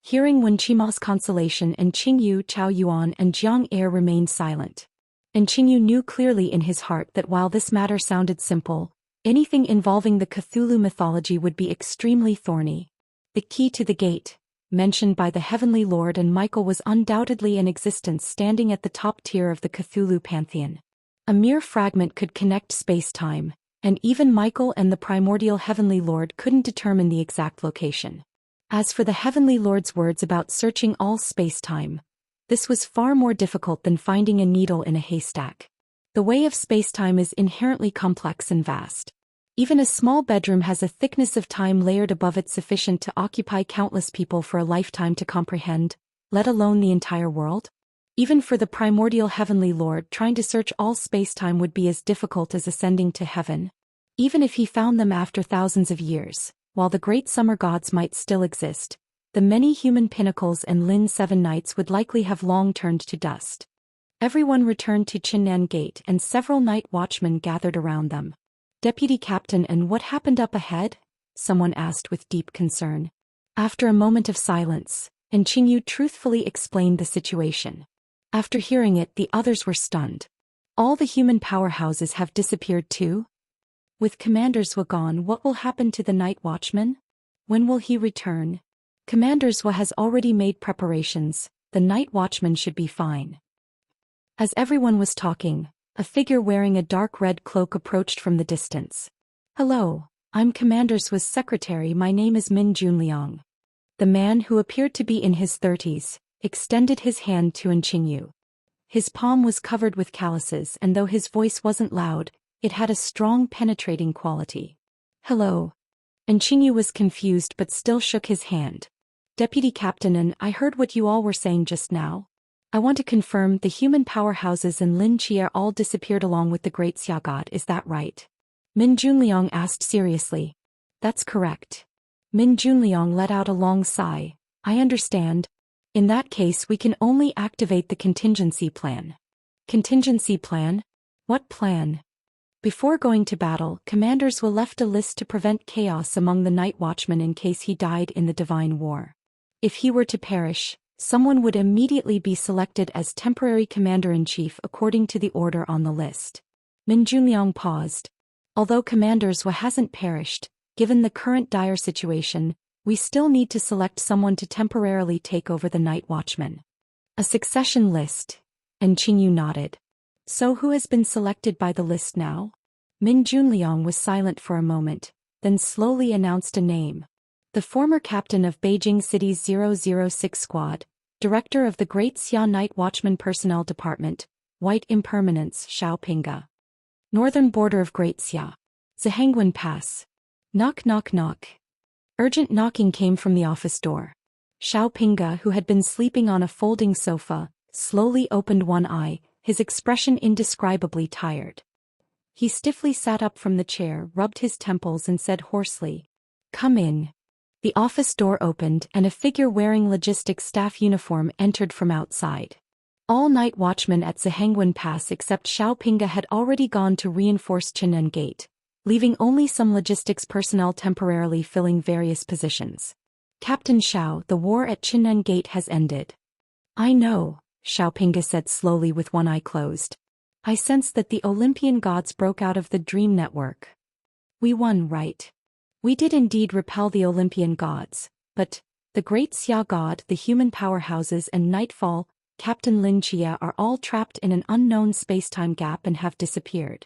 Hearing Wen Qima's consolation, Qingyu, Chao Yuan and Jiang Er remained silent. Qingyu knew clearly in his heart that while this matter sounded simple, anything involving the Cthulhu mythology would be extremely thorny. The key to the gate, mentioned by the heavenly lord and Michael, was undoubtedly in existence standing at the top tier of the Cthulhu pantheon. A mere fragment could connect space-time, and even Michael and the primordial heavenly lord couldn't determine the exact location. As for the heavenly lord's words about searching all space-time, this was far more difficult than finding a needle in a haystack. The way of space-time is inherently complex and vast. Even a small bedroom has a thickness of time layered above it sufficient to occupy countless people for a lifetime to comprehend, let alone the entire world. Even for the primordial heavenly lord, trying to search all space-time would be as difficult as ascending to heaven. Even if he found them after thousands of years, while the great summer gods might still exist, the many human pinnacles and Lin 7 Knights would likely have long turned to dust. Everyone returned to Chinnan Gate and several night watchmen gathered around them. Deputy Captain, and what happened up ahead? Someone asked with deep concern. After a moment of silence, Qingyu truthfully explained the situation. After hearing it, the others were stunned. All the human powerhouses have disappeared too? With Commander Zhou gone, what will happen to the night watchman? When will he return? Commander Zhou has already made preparations, the night watchman should be fine. As everyone was talking, a figure wearing a dark red cloak approached from the distance. Hello, I'm Commander Zhu's secretary, my name is Min Junliang. The man, who appeared to be in his 30s, extended his hand to Qingyu. His palm was covered with calluses, and though his voice wasn't loud, it had a strong penetrating quality. Hello. Qingyu was confused but still shook his hand. Deputy Captain, and I heard what you all were saying just now. I want to confirm the human powerhouses in Lin Chia all disappeared along with the great Xia god, is that right? Min Junliang asked seriously. That's correct. Min Junliang let out a long sigh. I understand. In that case we can only activate the contingency plan. Contingency plan? What plan? Before going to battle, commanders will left a list to prevent chaos among the night watchman in case he died in the divine war. If he were to perish, someone would immediately be selected as temporary commander-in-chief according to the order on the list. Min Junliang paused. Although Commander Zhou hasn't perished, given the current dire situation, we still need to select someone to temporarily take over the night watchman. A succession list. And Qingyu nodded. So who has been selected by the list now? Min Junliang was silent for a moment, then slowly announced a name. The former captain of Beijing City's 006 Squad, director of the Great Xia Night Watchman Personnel Department, White Impermanence Xiao Pinga. Northern border of Great Xia. Zhengwen Pass. Knock knock knock. Urgent knocking came from the office door. Xiao Pinga, who had been sleeping on a folding sofa, slowly opened one eye, his expression indescribably tired. He stiffly sat up from the chair, rubbed his temples and said hoarsely, "Come in." The office door opened and a figure wearing logistics staff uniform entered from outside. All night watchmen at Zhengwen Pass except Xiao Pinga had already gone to reinforce Chin'an Gate, leaving only some logistics personnel temporarily filling various positions. "Captain Xiao, the war at Chin'an Gate has ended." "I know," Xiao Pinga said slowly with one eye closed. "I sensed that the Olympian gods broke out of the dream network. We won, right? We did indeed repel the Olympian gods, but the Great Xia God, the human powerhouses and Nightfall, Captain Lin Chia are all trapped in an unknown spacetime gap and have disappeared."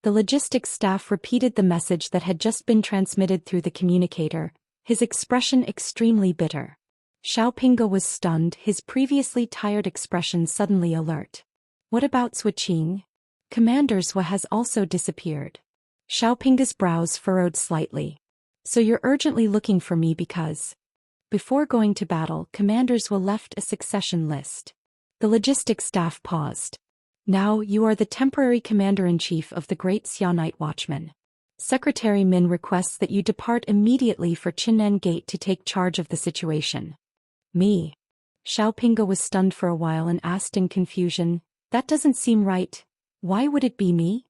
The logistics staff repeated the message that had just been transmitted through the communicator, his expression extremely bitter. Xiao Pinga was stunned, his previously tired expression suddenly alert. "What about Switching? Commander Zhou has also disappeared." Xiao Pinga's brows furrowed slightly. "So you're urgently looking for me because..." Before going to battle, Commander Zhou left a succession list. The logistics staff paused. "Now you are the temporary commander-in-chief of the Great Xia Night Watchman. Secretary Min requests that you depart immediately for Chin'an Gate to take charge of the situation." "Me?" Xiao Pinga was stunned for a while and asked in confusion, "That doesn't seem right. Why would it be me?"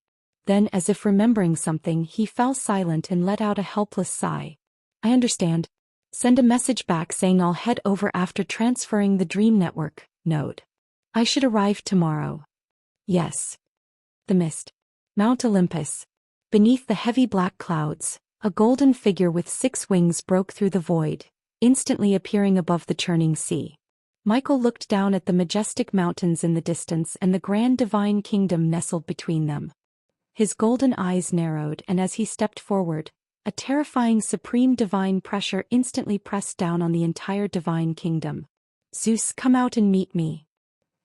Then, as if remembering something, he fell silent and let out a helpless sigh. "I understand. Send a message back saying I'll head over after transferring the Dream Network node. I should arrive tomorrow." "Yes." The mist. Mount Olympus. Beneath the heavy black clouds, a golden figure with 6 wings broke through the void, instantly appearing above the churning sea. Michael looked down at the majestic mountains in the distance and the grand divine kingdom nestled between them. His golden eyes narrowed, and as he stepped forward, a terrifying supreme divine pressure instantly pressed down on the entire divine kingdom. "Zeus, come out and meet me."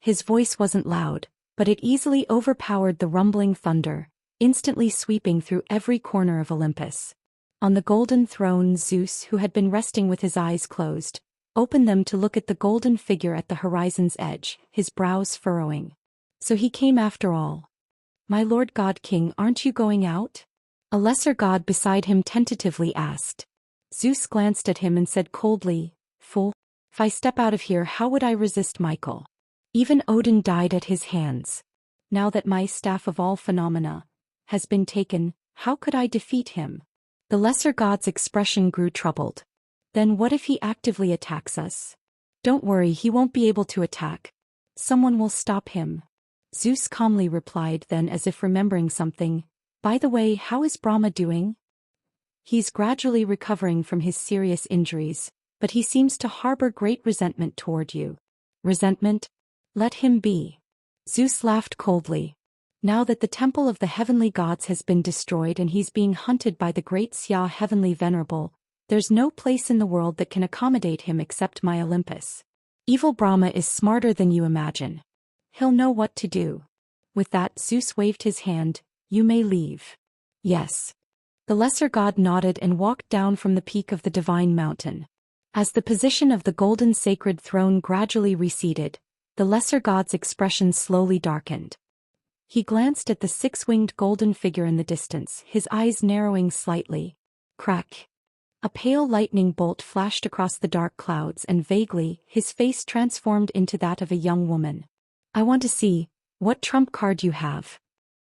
His voice wasn't loud, but it easily overpowered the rumbling thunder, instantly sweeping through every corner of Olympus. On the golden throne, Zeus, who had been resting with his eyes closed, opened them to look at the golden figure at the horizon's edge, his brows furrowing. "So he came after all. My Lord God King, aren't you going out?" A lesser god beside him tentatively asked. Zeus glanced at him and said coldly, "Fool. If I step out of here, how would I resist Michael? Even Odin died at his hands. Now that my staff of all phenomena has been taken, how could I defeat him?" The lesser god's expression grew troubled. "Then what if he actively attacks us?" "Don't worry, he won't be able to attack. Someone will stop him." Zeus calmly replied, then as if remembering something, "By the way, how is Brahma doing?" "He's gradually recovering from his serious injuries, but he seems to harbor great resentment toward you." "Resentment? Let him be." Zeus laughed coldly. "Now that the temple of the heavenly gods has been destroyed and he's being hunted by the Great Xia Heavenly Venerable, there's no place in the world that can accommodate him except my Olympus. Evil Brahma is smarter than you imagine. He'll know what to do." With that, Zeus waved his hand. "You may leave." "Yes." The lesser god nodded and walked down from the peak of the divine mountain. As the position of the golden sacred throne gradually receded, the lesser god's expression slowly darkened. He glanced at the 6-winged golden figure in the distance, his eyes narrowing slightly. Crack. A pale lightning bolt flashed across the dark clouds and vaguely, his face transformed into that of a young woman. I want to see what trump card you have.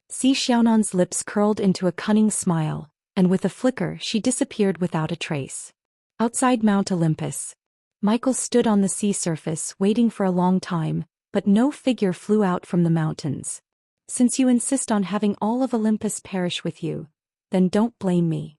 Si Xiaonan's lips curled into a cunning smile, and with a flicker she disappeared without a trace. Outside Mount Olympus, Michael stood on the sea surface waiting for a long time, but no figure flew out from the mountains. Since you insist on having all of Olympus perish with you, then don't blame me.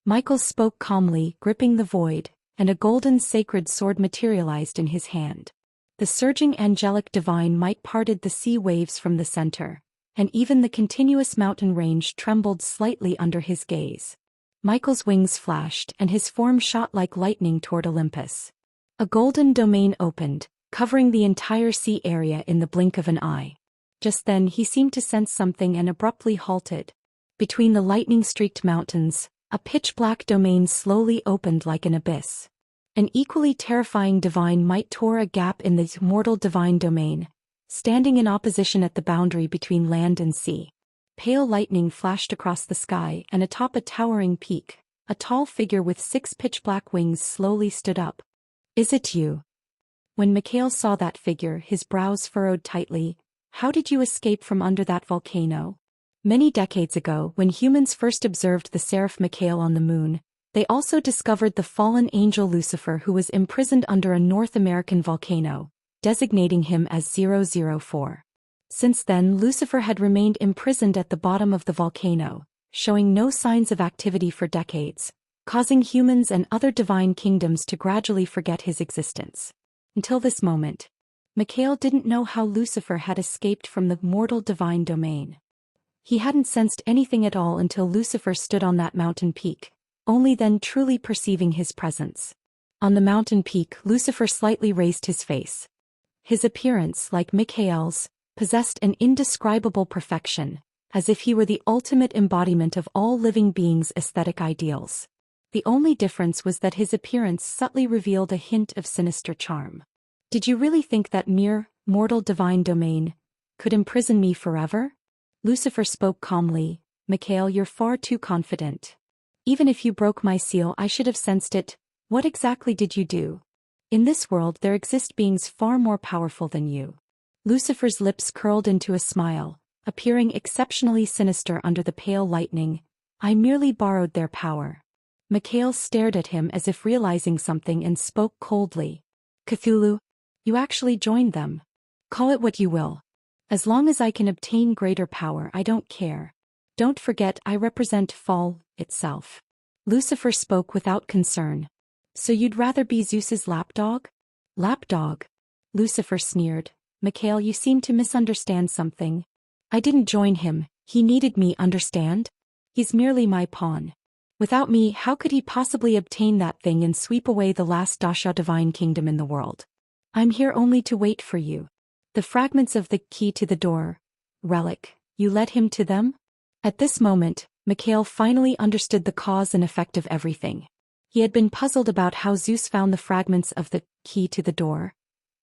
Michael spoke calmly, gripping the void, and a golden sacred sword materialized in his hand. The surging angelic divine might parted the sea waves from the center, and even the continuous mountain range trembled slightly under his gaze. Michael's wings flashed and his form shot like lightning toward Olympus. A golden domain opened, covering the entire sea area in the blink of an eye. Just then he seemed to sense something and abruptly halted. Between the lightning-streaked mountains, a pitch-black domain slowly opened like an abyss. An equally terrifying divine might tore a gap in the mortal divine domain, standing in opposition at the boundary between land and sea. Pale lightning flashed across the sky, and atop a towering peak, a tall figure with 6 pitch-black wings slowly stood up. "Is it you?" When Mikhail saw that figure, his brows furrowed tightly. "How did you escape from under that volcano?" Many decades ago, when humans first observed the seraph Mikhail on the moon, they also discovered the fallen angel Lucifer, who was imprisoned under a North American volcano, designating him as 004. Since then, Lucifer had remained imprisoned at the bottom of the volcano, showing no signs of activity for decades, causing humans and other divine kingdoms to gradually forget his existence. Until this moment, Mikhail didn't know how Lucifer had escaped from the mortal divine domain. He hadn't sensed anything at all until Lucifer stood on that mountain peak, only then truly perceiving his presence. On the mountain peak, Lucifer slightly raised his face. His appearance, like Mikhail's, possessed an indescribable perfection, as if he were the ultimate embodiment of all living beings' aesthetic ideals. The only difference was that his appearance subtly revealed a hint of sinister charm. "Did you really think that mere, mortal divine domain could imprison me forever?" Lucifer spoke calmly. "Mikhail, you're far too confident. Even if you broke my seal, I should have sensed it. What exactly did you do? In this world there exist beings far more powerful than you." Lucifer's lips curled into a smile, appearing exceptionally sinister under the pale lightning. "I merely borrowed their power." Mikhail stared at him as if realizing something and spoke coldly. "Cthulhu, you actually joined them. Call it what you will. As long as I can obtain greater power, I don't care. Don't forget, I represent Fall itself." Lucifer spoke without concern. "So you'd rather be Zeus's lapdog?" "Lapdog?" Lucifer sneered. "Mikhail, you seem to misunderstand something. I didn't join him, he needed me, understand? He's merely my pawn. Without me, how could he possibly obtain that thing and sweep away the last Dasha divine kingdom in the world? I'm here only to wait for you. The fragments of the key to the door, relic, you led him to them?" At this moment, Mikhail finally understood the cause and effect of everything. He had been puzzled about how Zeus found the fragments of the key to the door,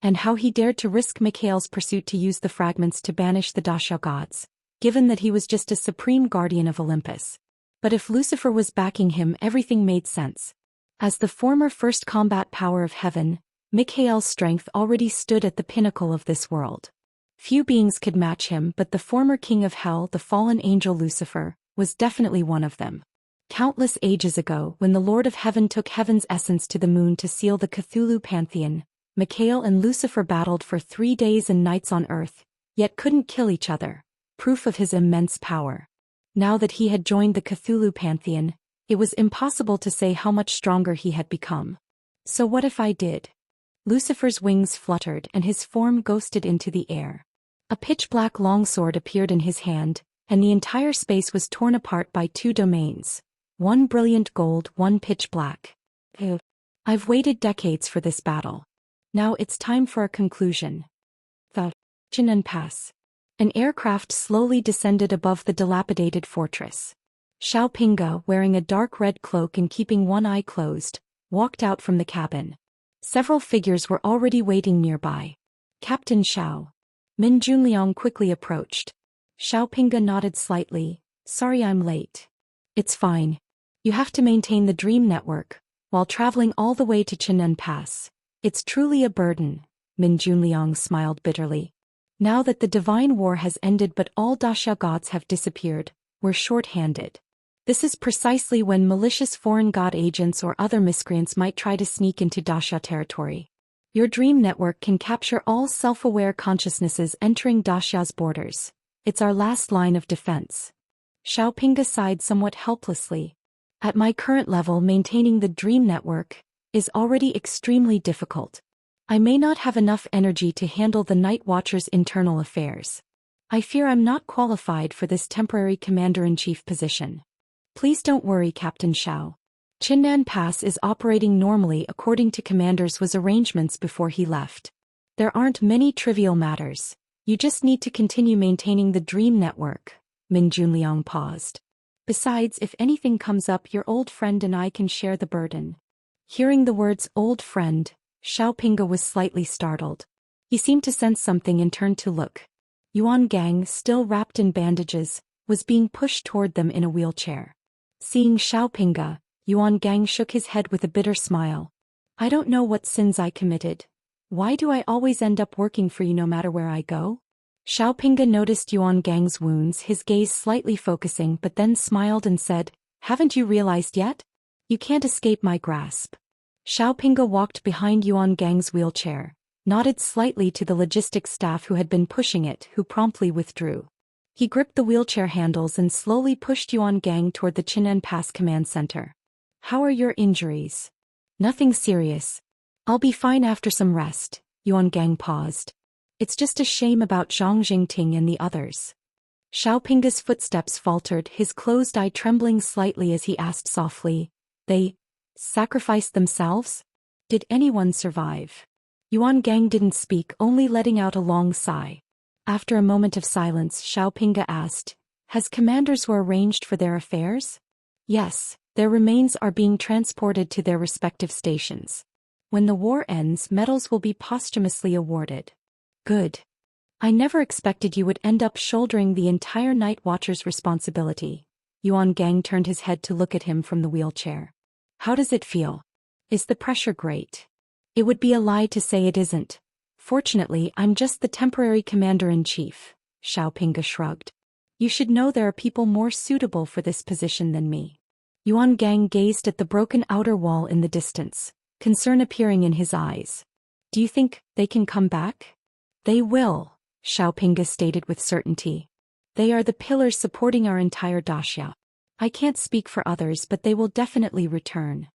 and how he dared to risk Mikhail's pursuit to use the fragments to banish the Dasha gods, given that he was just a supreme guardian of Olympus. But if Lucifer was backing him, everything made sense. As the former first combat power of heaven, Mikhail's strength already stood at the pinnacle of this world. Few beings could match him, but the former king of hell, the fallen angel Lucifer, was definitely one of them. Countless ages ago, when the Lord of Heaven took heaven's essence to the moon to seal the Cthulhu pantheon, Mikhail and Lucifer battled for 3 days and nights on Earth, yet couldn't kill each other, proof of his immense power. Now that he had joined the Cthulhu pantheon, it was impossible to say how much stronger he had become. "So what if I did?" Lucifer's wings fluttered and his form ghosted into the air. A pitch-black longsword appeared in his hand, and the entire space was torn apart by 2 domains, one brilliant gold, one pitch-black. I've waited decades for this battle. Now it's time for a conclusion. The and pass. An aircraft slowly descended above the dilapidated fortress. Xiao Pinga, wearing a dark red cloak and keeping one eye closed, walked out from the cabin. Several figures were already waiting nearby. "Captain Xiao." Min Junliang quickly approached. Xiao Pinga nodded slightly. "Sorry I'm late." "It's fine. You have to maintain the dream network. while traveling all the way to Chinen Pass. It's truly a burden, Min Junliang smiled bitterly. Now that the divine war has ended but all Daxia gods have disappeared, we're short-handed. This is precisely when malicious foreign god agents or other miscreants might try to sneak into Daxia territory. Your dream network can capture all self-aware consciousnesses entering Daxia's borders. It's our last line of defense. Xiaopinga sighed somewhat helplessly. At my current level, maintaining the dream network is already extremely difficult. I may not have enough energy to handle the Night Watcher's internal affairs. I fear I'm not qualified for this temporary commander-in-chief position. Please don't worry, Captain Xiao. Chinnan Pass is operating normally according to Commander's Wa's arrangements before he left. There aren't many trivial matters. You just need to continue maintaining the dream network. Min Junliang paused. Besides, if anything comes up, your old friend and I can share the burden. Hearing the words old friend, Xiaopinga was slightly startled. He seemed to sense something and turned to look. Yuan Gang, still wrapped in bandages, was being pushed toward them in a wheelchair. Seeing Xiaopinga, Yuan Gang shook his head with a bitter smile. I don't know what sins I committed. Why do I always end up working for you no matter where I go? Xiaopinga noticed Yuan Gang's wounds, his gaze slightly focusing, but then smiled and said, haven't you realized yet? You can't escape my grasp. Xiaopinga walked behind Yuan Gang's wheelchair, nodded slightly to the logistics staff who had been pushing it, who promptly withdrew. He gripped the wheelchair handles and slowly pushed Yuan Gang toward the Chinen Pass command center. How are your injuries? Nothing serious. I'll be fine after some rest. Yuan Gang paused. It's just a shame about Zhang Jingting and the others. Xiaopinga's footsteps faltered, his closed eye trembling slightly as he asked softly, They sacrificed themselves? Did anyone survive? Yuan Gang didn't speak, only letting out a long sigh. After a moment of silence, Xiaopinga asked, Has Commanders Wa arranged for their affairs? Yes, their remains are being transported to their respective stations. When the war ends, medals will be posthumously awarded. Good. I never expected you would end up shouldering the entire Night Watcher's responsibility. Yuan Gang turned his head to look at him from the wheelchair. How does it feel? Is the pressure great? It would be a lie to say it isn't. Fortunately, I'm just the temporary commander-in-chief. Xiaopinga shrugged. You should know there are people more suitable for this position than me. Yuan Gang gazed at the broken outer wall in the distance, concern appearing in his eyes. Do you think they can come back? They will, Xiaopinga stated with certainty. They are the pillars supporting our entire daxia. I can't speak for others, but they will definitely return.